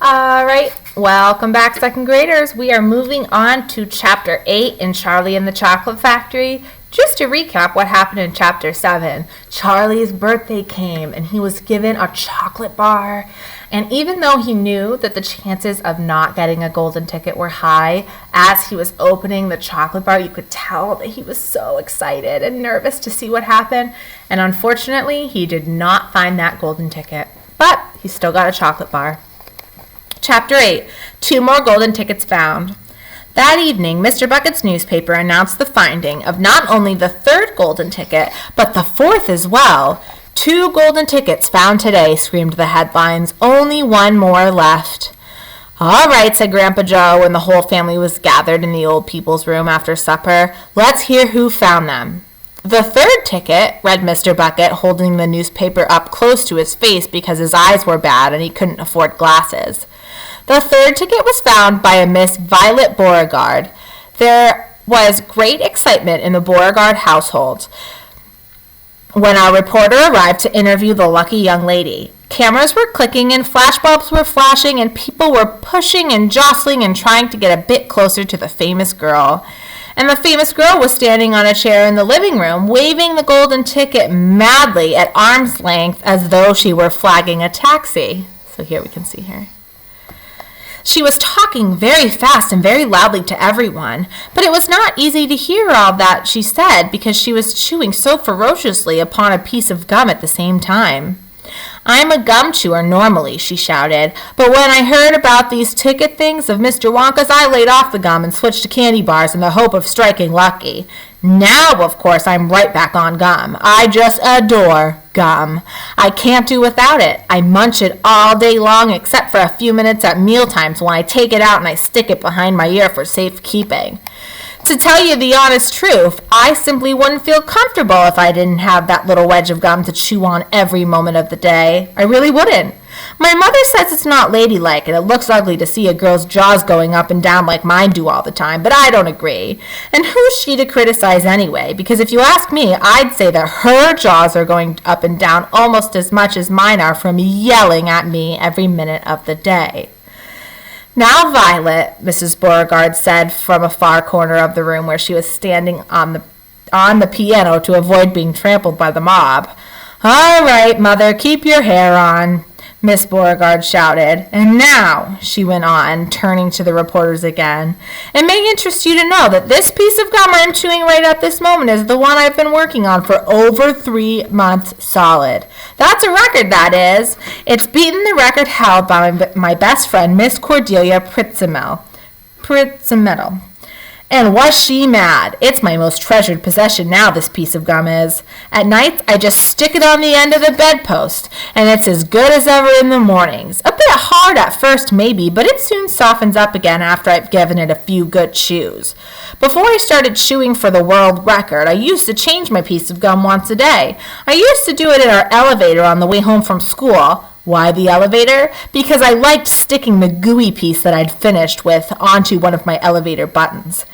All right, welcome back, second graders. We are moving on to Chapter 8 in Charlie and the Chocolate Factory. Just to recap what happened in Chapter 7, Charlie's birthday came and he was given a chocolate bar. And even though he knew that the chances of not getting a golden ticket were high, as he was opening the chocolate bar, you could tell that he was so excited and nervous to see what happened. And unfortunately, he did not find that golden ticket. But he still got a chocolate bar. Chapter 8, 2 more golden tickets found. That evening, Mr. Bucket's newspaper announced the finding of not only the 3rd golden ticket, but the 4th as well. 2 golden tickets found today, screamed the headlines. Only 1 more left. All right, said Grandpa Joe when the whole family was gathered in the old people's room after supper. Let's hear who found them. The 3rd ticket, read Mr. Bucket, holding the newspaper up close to his face because his eyes were bad and he couldn't afford glasses. The 3rd ticket was found by a Miss Violet Beauregard. There was great excitement in the Beauregard household when our reporter arrived to interview the lucky young lady. Cameras were clicking and flashbulbs were flashing and people were pushing and jostling and trying to get a bit closer to the famous girl. And the famous girl was standing on a chair in the living room, waving the golden ticket madly at arm's length as though she were flagging a taxi. So here we can see her. She was talking very fast and very loudly to everyone, but it was not easy to hear all that she said because she was chewing so ferociously upon a piece of gum at the same time. I'm a gum chewer normally, she shouted, but when I heard about these ticket things of Mr. Wonka's, I laid off the gum and switched to candy bars in the hope of striking lucky. Now, of course, I'm right back on gum. I just adore gum. I can't do without it. I munch it all day long except for a few minutes at mealtimes when I take it out and I stick it behind my ear for safekeeping. To tell you the honest truth, I simply wouldn't feel comfortable if I didn't have that little wedge of gum to chew on every moment of the day. I really wouldn't. My mother says it's not ladylike and it looks ugly to see a girl's jaws going up and down like mine do all the time, but I don't agree. And who's she to criticize anyway? Because if you ask me, I'd say that her jaws are going up and down almost as much as mine are from yelling at me every minute of the day. Now, Violet, Mrs. Beauregard said from a far corner of the room where she was standing on the piano to avoid being trampled by the mob. All right, Mother, keep your hair on, Miss Beauregard shouted. And now, she went on, turning to the reporters again, it may interest you to know that this piece of gum I'm chewing right at this moment is the one I've been working on for over 3 months solid. That's a record, that is. It's beaten the record held by my best friend, Miss Cordelia Pritzimettel. And was she mad? It's my most treasured possession now, this piece of gum is. At nights, I just stick it on the end of the bedpost, and it's as good as ever in the mornings. A bit hard at first, maybe, but it soon softens up again after I've given it a few good chews. Before I started chewing for the world record, I used to change my piece of gum once a day. I used to do it in our elevator on the way home from school. Why the elevator? Because I liked sticking the gooey piece that I'd finished with onto one of my elevator buttons.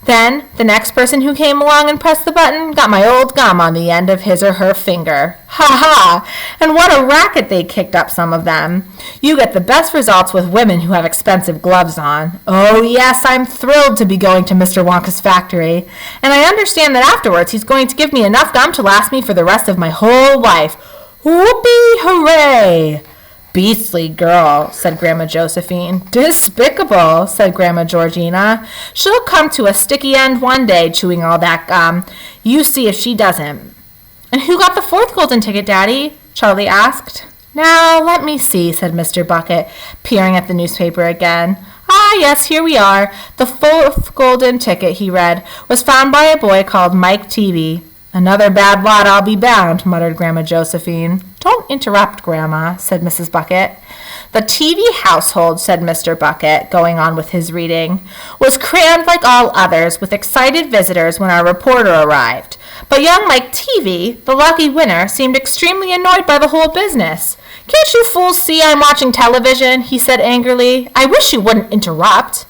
Then, the next person who came along and pressed the button got my old gum on the end of his or her finger. Ha ha! And what a racket they kicked up, some of them. You get the best results with women who have expensive gloves on. Oh yes, I'm thrilled to be going to Mr. Wonka's factory. And I understand that afterwards he's going to give me enough gum to last me for the rest of my whole life. Whoopee hooray! Beastly girl, said Grandma Josephine. Despicable, said Grandma Georgina. She'll come to a sticky end one day, chewing all that gum. You see if she doesn't. And who got the 4th golden ticket, Daddy? Charlie asked. Now, let me see, said Mr. Bucket, peering at the newspaper again. Ah, yes, here we are. The 4th golden ticket, he read, was found by a boy called Mike Teavee. Another bad lot, I'll be bound, muttered Grandma Josephine. Don't interrupt, Grandma, said Mrs. Bucket. The Teavee household, said Mr. Bucket, going on with his reading, was crammed like all others with excited visitors when our reporter arrived. But young Mike Teavee, the lucky winner, seemed extremely annoyed by the whole business. Can't you fools see I'm watching television? He said angrily. I wish you wouldn't interrupt.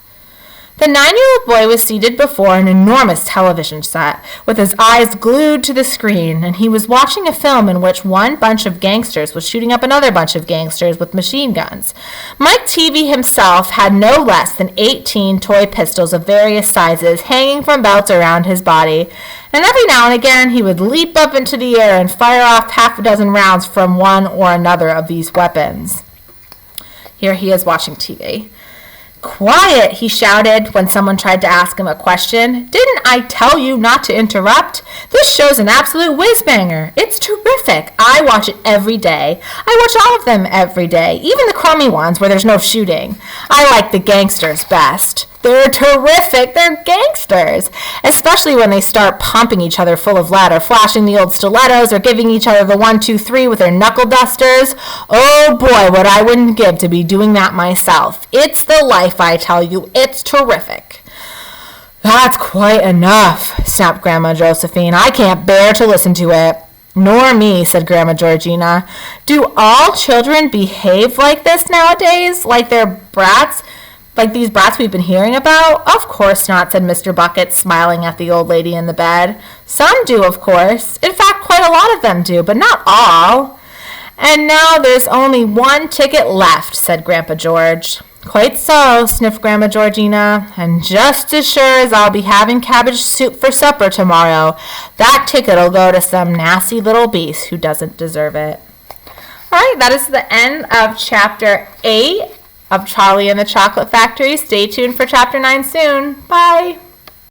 The 9-year-old boy was seated before an enormous television set, with his eyes glued to the screen, and he was watching a film in which one bunch of gangsters was shooting up another bunch of gangsters with machine guns. Mike Teavee himself had no less than 18 toy pistols of various sizes hanging from belts around his body, and every now and again he would leap up into the air and fire off half a dozen rounds from one or another of these weapons. Here he is watching TV. "Quiet," he shouted when someone tried to ask him a question. "Didn't I tell you not to interrupt? This show's an absolute whiz-banger. It's terrific. I watch it every day. I watch all of them every day, even the crummy ones where there's no shooting. I like the gangsters best. They're terrific. They're gangsters. Especially when they start pumping each other full of lead or flashing the old stilettos or giving each other the 1-2-3 with their knuckle dusters. Oh boy, what I wouldn't give to be doing that myself. It's the life, I tell you. It's terrific." "That's quite enough," snapped Grandma Josephine. "I can't bear to listen to it." "Nor me," said Grandma Georgina. "Do all children behave like this nowadays? Like they're brats? Like these brats we've been hearing about?" "Of course not," said Mr. Bucket, smiling at the old lady in the bed. "Some do, of course. In fact, quite a lot of them do, but not all." "And now there's only one ticket left," said Grandpa George. "Quite so," sniffed Grandma Georgina. "And just as sure as I'll be having cabbage soup for supper tomorrow, that ticket'll go to some nasty little beast who doesn't deserve it." All right, that is the end of Chapter 8 of Charlie and the Chocolate Factory. Stay tuned for Chapter 9 soon. Bye.